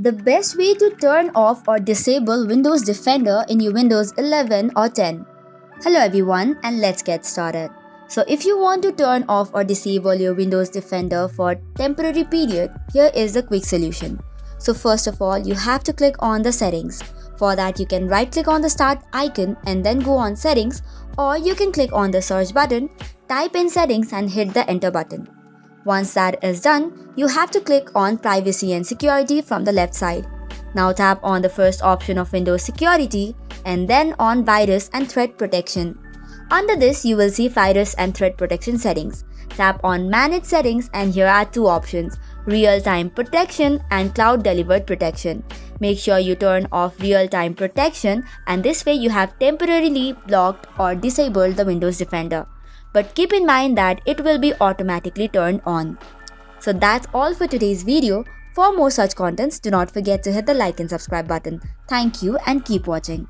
The best way to turn off or disable Windows Defender in your Windows 11 or 10. Hello everyone, and let's get started. So if you want to turn off or disable your Windows Defender for temporary period, here is the quick solution. So first of all, you have to click on the settings. For that, you can right click on the start icon and then go on settings, or you can click on the search button, type in settings and hit the enter button. Once that is done, you have to click on privacy and security from the left side. Now tap on the first option of Windows security and then on virus and threat protection. Under this, you will see virus and threat protection settings. Tap on manage settings and here are two options, real-time protection and cloud delivered protection. Make sure you turn off real-time protection and this way you have temporarily blocked or disabled the Windows Defender. But keep in mind that it will be automatically turned on. So that's all for today's video. For more such contents, do not forget to hit the like and subscribe button. Thank you and keep watching.